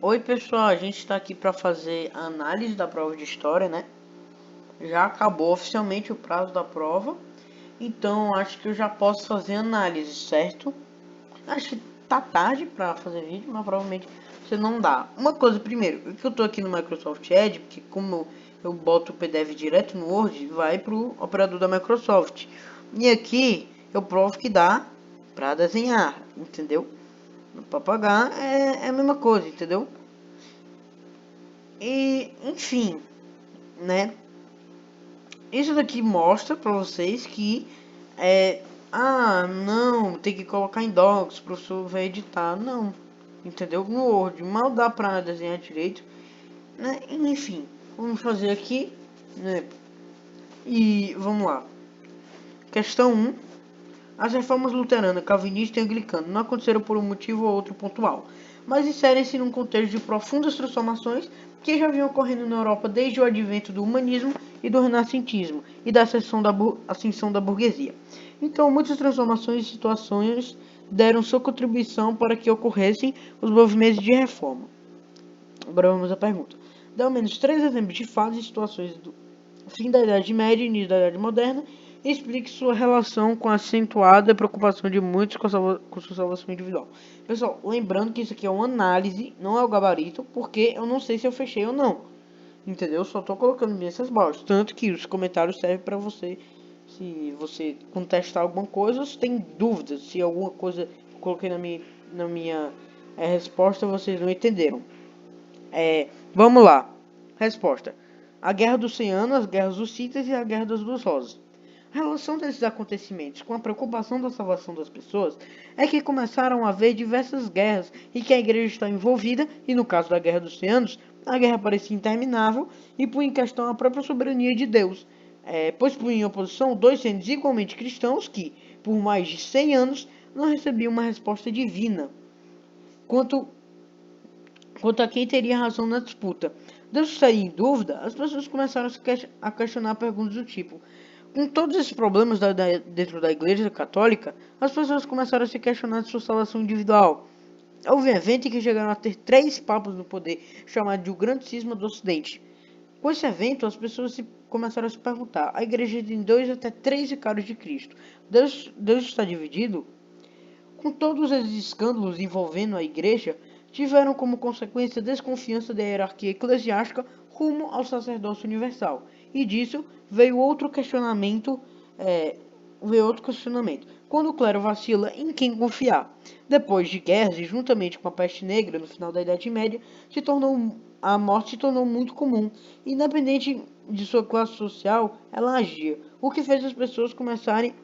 Oi pessoal, a gente está aqui para fazer a análise da prova de história, né? Já acabou oficialmente o prazo da prova, então acho que eu já posso fazer a análise, certo? Acho que tá tarde para fazer vídeo, mas provavelmente você não dá. Uma coisa primeiro, que eu tô aqui no Microsoft Edge, porque como eu boto o PDF direto no Word, vai pro operador da Microsoft. E aqui eu provo que dá para desenhar, entendeu? Para pagar é a mesma coisa, entendeu? E, enfim, né? Isso daqui mostra pra vocês que não, tem que colocar em docs, o professor vai editar, não, entendeu? No Word, mal dá pra desenhar direito, né? Enfim, vamos fazer aqui, né? E vamos lá. Questão um: as reformas luterana, calvinista e anglicana não aconteceram por um motivo ou outro pontual, mas inserem-se num contexto de profundas transformações que já vinham ocorrendo na Europa desde o advento do humanismo e do renascentismo e da ascensão da burguesia. Então, muitas transformações e situações deram sua contribuição para que ocorressem os movimentos de reforma. Agora vamos à pergunta. Dá ao menos 3 exemplos de fases e situações do fim da Idade Média e início da Idade Moderna e explique sua relação com a acentuada preocupação de muitos com sua salvação individual. Pessoal, lembrando que isso aqui é uma análise, não é o gabarito, porque eu não sei se eu fechei ou não. Entendeu? Eu só tô colocando minhas respostas. Tanto que os comentários servem para você, se você contestar alguma coisa, ou se tem dúvidas, se alguma coisa que eu coloquei na minha resposta vocês não entenderam. Vamos lá. Resposta: a Guerra dos 100 Anos, as Guerras dos Citas e a Guerra das Duas Rosas. A relação desses acontecimentos com a preocupação da salvação das pessoas é que começaram a haver diversas guerras em que a igreja está envolvida, e no caso da Guerra dos 100 Anos, a guerra parecia interminável e põe em questão a própria soberania de Deus, pois punha em oposição dois reinos igualmente cristãos que, por mais de 100 anos, não recebiam uma resposta divina quanto quanto a quem teria razão na disputa. Deus estaria em dúvida, as pessoas começaram a questionar perguntas do tipo: com todos esses problemas dentro da Igreja Católica, as pessoas começaram a se questionar de sua salvação individual. Houve um evento em que chegaram a ter 3 papas no poder, chamado de o Grande Cisma do Ocidente. Com esse evento, as pessoas começaram a se perguntar: a Igreja tem 2 até 3 vicários de Cristo. Deus está dividido? Com todos esses escândalos envolvendo a Igreja, tiveram como consequência a desconfiança da hierarquia eclesiástica rumo ao sacerdócio universal. E disso veio outro questionamento, é, Quando o clero vacila, em quem confiar? Depois de guerras e juntamente com a peste negra no final da Idade Média, a morte se tornou muito comum. Independente de sua classe social, ela agia, o que fez as pessoas começarem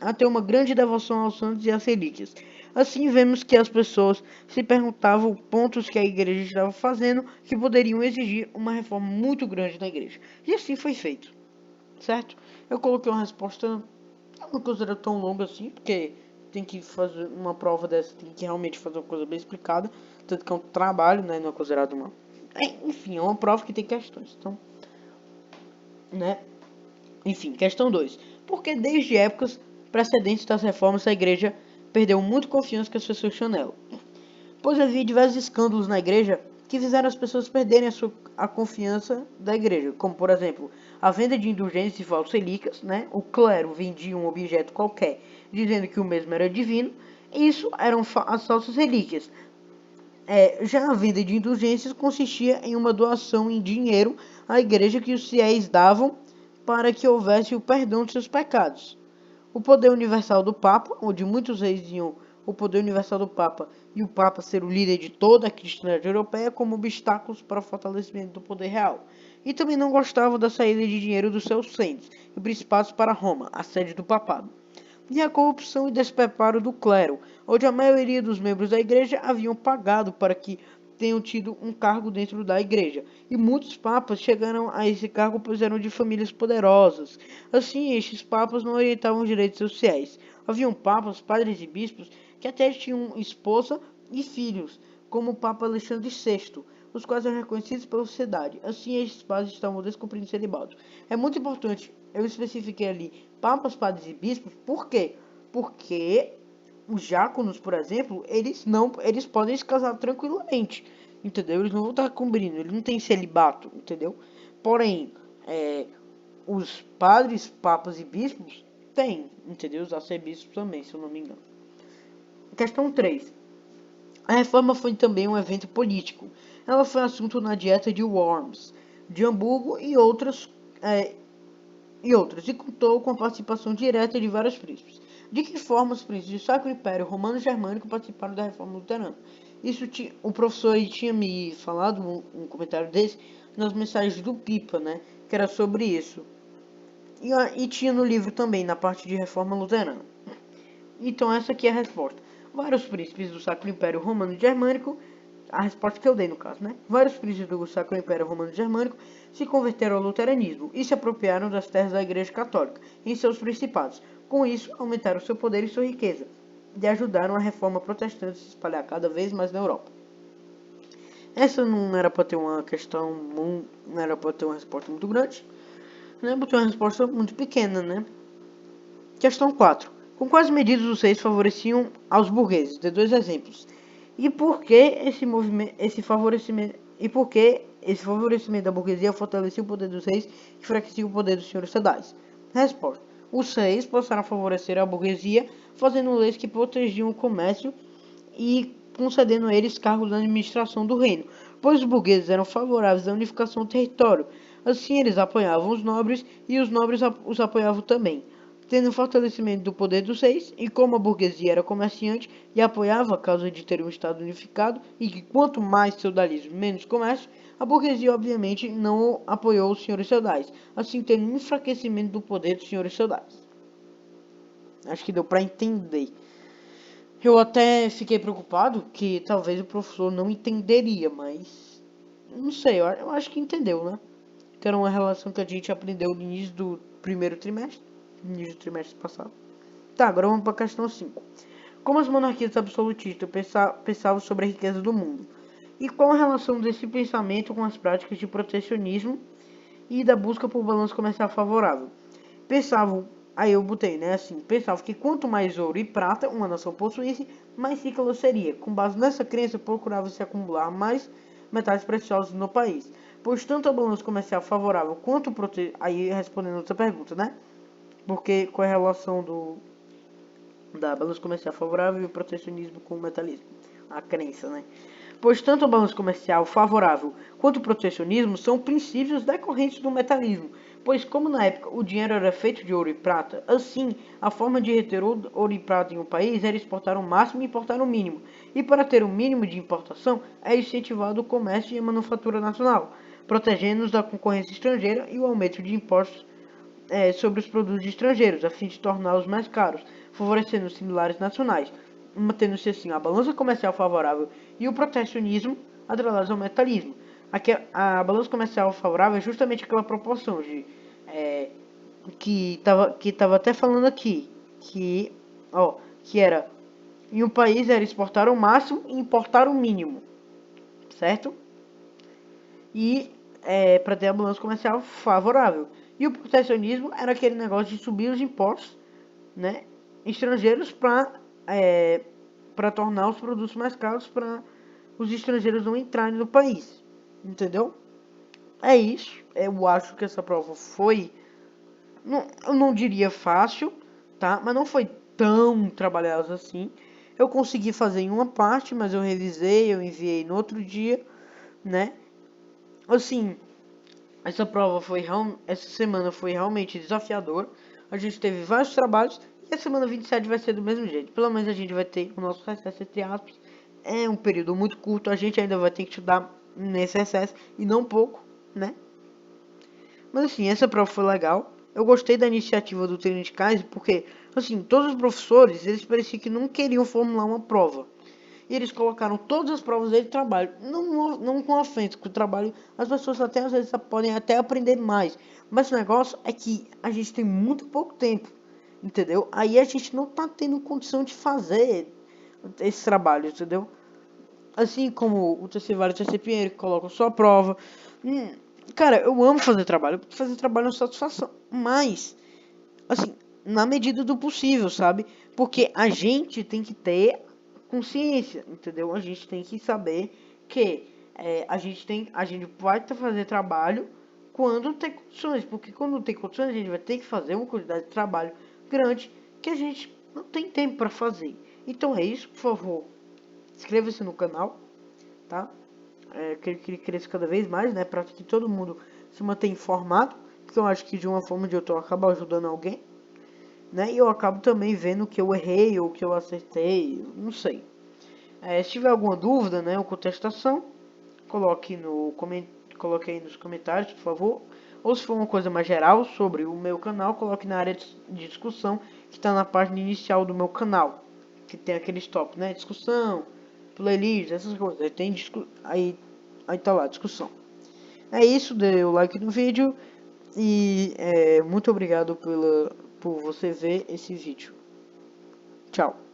a ter uma grande devoção aos santos e às relíquias. Assim, vemos que as pessoas se perguntavam pontos que a igreja estava fazendo que poderiam exigir uma reforma muito grande na igreja. E assim foi feito, certo? Eu coloquei uma resposta, não considero tão longa assim, porque tem que fazer uma prova dessa, tem que realmente fazer uma coisa bem explicada, tanto que é um trabalho, né, não é considerado uma... Enfim, é uma prova que tem questões, então, né? Enfim, questão 2. Porque desde épocas precedentes das reformas a igreja perdeu muito confiança que as pessoas tinham nela. Pois havia diversos escândalos na igreja que fizeram as pessoas perderem a confiança da igreja, como por exemplo, a venda de indulgências e falsas relíquias, né? O clero vendia um objeto qualquer, dizendo que o mesmo era divino, e isso eram as falsas relíquias. Já a venda de indulgências consistia em uma doação em dinheiro à igreja que os fiéis davam para que houvesse o perdão de seus pecados. O poder universal do Papa, onde muitos reis viam o poder universal do Papa e o Papa ser o líder de toda a cristandade europeia como obstáculos para o fortalecimento do poder real. E também não gostavam da saída de dinheiro dos seus centros e principados para Roma, a sede do papado. E a corrupção e despreparo do clero, onde a maioria dos membros da igreja haviam pagado para que tenham tido um cargo dentro da igreja. E muitos papas chegaram a esse cargo pois eram de famílias poderosas. Assim, estes papas não orientavam os direitos seus fiéis. Haviam papas, padres e bispos que até tinham esposa e filhos, como o Papa Alexandre VI, os quais eram reconhecidos pela sociedade. Assim, estes padres estavam descumprindo o celibato. É muito importante, eu especifiquei ali papas, padres e bispos, por quê? Porque os diáconos, por exemplo, eles podem se casar tranquilamente, entendeu? Eles não vão estar cobrindo, ele não tem celibato, entendeu? Porém, os padres, papas e bispos têm, entendeu? Os arcebispos também, se eu não me engano. Questão 3. A reforma foi também um evento político. Ela foi assunto na dieta de Worms, de Hamburgo e contou com a participação direta de vários príncipes. De que forma os príncipes do Sacro Império Romano-Germânico participaram da reforma luterana? O professor aí tinha me falado um comentário desse nas mensagens do Pipa, né? Que era sobre isso. E tinha no livro também, na parte de reforma luterana. Então essa aqui é a resposta. Vários príncipes do Sacro Império Romano-Germânico, a resposta que eu dei no caso, né? Vários príncipes do Sacro Império Romano-Germânico se converteram ao luteranismo e se apropriaram das terras da Igreja Católica em seus principados. Com isso, aumentaram seu poder e sua riqueza, e ajudaram a reforma protestante a se espalhar cada vez mais na Europa. Essa não era para ter uma questão, não era para ter uma resposta muito grande, né? Para ter uma resposta muito pequena, né? Questão 4. Com quais medidas os reis favoreciam aos burgueses? Dê 2 exemplos. E por que esse favorecimento da burguesia fortalecia o poder dos reis e enfraquecia o poder dos senhores feudais? Resposta. Os reis passaram a favorecer a burguesia, fazendo leis que protegiam o comércio e concedendo a eles cargos na administração do reino, pois os burgueses eram favoráveis à unificação do território. Assim, eles apoiavam os nobres e os nobres os apoiavam também, tendo o fortalecimento do poder dos reis, e como a burguesia era comerciante e apoiava a causa de ter um Estado unificado, e que quanto mais feudalismo, menos comércio, a burguesia obviamente não apoiou os senhores feudais, assim tendo um enfraquecimento do poder dos senhores feudais. Acho que deu para entender. Eu até fiquei preocupado que talvez o professor não entenderia, mas não sei, eu acho que entendeu, né? Que era uma relação que a gente aprendeu no início do primeiro trimestre, no início do trimestre passado. Tá, agora vamos para a questão 5. Como as monarquias absolutistas pensavam sobre a riqueza do mundo? E qual a relação desse pensamento com as práticas de protecionismo e da busca por balanço comercial favorável? Pensavam, aí eu botei, né, assim, pensavam que quanto mais ouro e prata uma nação possuísse, mais rica ela seria. Com base nessa crença, procurava se acumular mais metais preciosos no país. Pois tanto o balanço comercial favorável quanto o aí respondendo outra pergunta, né? Porque qual é a relação da balança comercial favorável e o protecionismo com o metalismo? A crença, né? Pois tanto o balanço comercial favorável quanto o protecionismo são princípios decorrentes do metalismo, pois como na época o dinheiro era feito de ouro e prata, assim, a forma de reter ouro e prata em um país era exportar o máximo e importar o mínimo, e para ter o mínimo de importação é incentivado o comércio e a manufatura nacional, protegendo-nos da concorrência estrangeira e o aumento de impostos sobre os produtos estrangeiros, a fim de torná-los mais caros, favorecendo os similares nacionais, mantendo-se assim a balança comercial favorável e o protecionismo atrelados ao metalismo. Aqui, a balança comercial favorável é justamente aquela proporção de que tava até falando aqui, que era em um país era exportar o máximo e importar o mínimo, certo? E para ter a balança comercial favorável. E o protecionismo era aquele negócio de subir os impostos, né, estrangeiros para tornar os produtos mais caros para os estrangeiros não entrarem no país. Entendeu? É isso. Eu acho que essa prova foi, eu não diria fácil, tá? Mas não foi tão trabalhosa assim. Eu consegui fazer em uma parte, mas eu revisei, eu enviei no outro dia, né? Assim, essa semana foi realmente desafiadora. A gente teve vários trabalhos e a semana 27 vai ser do mesmo jeito. Pelo menos a gente vai ter o nosso recesso, entre aspas. É um período muito curto, a gente ainda vai ter que estudar nesse recesso e não pouco, né? Mas assim, essa prova foi legal. Eu gostei da iniciativa do treino de Kaiser porque, assim, todos os professores, eles pareciam que não queriam formular uma prova. E eles colocaram todas as provas dele de trabalho. Não com ofensa, com o trabalho. As pessoas até às vezes podem até aprender mais. Mas o negócio é que a gente tem muito pouco tempo. Entendeu? Aí a gente não tá tendo condição de fazer esse trabalho, entendeu? Assim como o TC Vale e o TC Pinheiro que colocam só a prova. Cara, eu amo fazer trabalho. Fazer trabalho é uma satisfação. Mas, assim, na medida do possível, sabe? Porque a gente tem que ter consciência, entendeu? A gente tem que saber que a gente vai fazer trabalho quando tem condições, porque quando não tem condições a gente vai ter que fazer uma quantidade de trabalho grande que a gente não tem tempo para fazer. Então é isso, por favor, inscreva-se no canal, tá? Que ele cresça cada vez mais, né, para que todo mundo se mantenha informado, porque eu acho que de uma forma ou de outra eu acabo ajudando alguém, né, e eu acabo também vendo que eu errei ou que eu acertei, não sei. Se tiver alguma dúvida, né, ou contestação, coloque aí nos comentários, por favor. Ou se for uma coisa mais geral sobre o meu canal, coloque na área de discussão, que está na página inicial do meu canal. Que tem aqueles tópicos, né? Discussão, playlist, essas coisas. Aí tá lá, discussão. É isso, dê o like no vídeo. E muito obrigado por você ver esse vídeo. Tchau.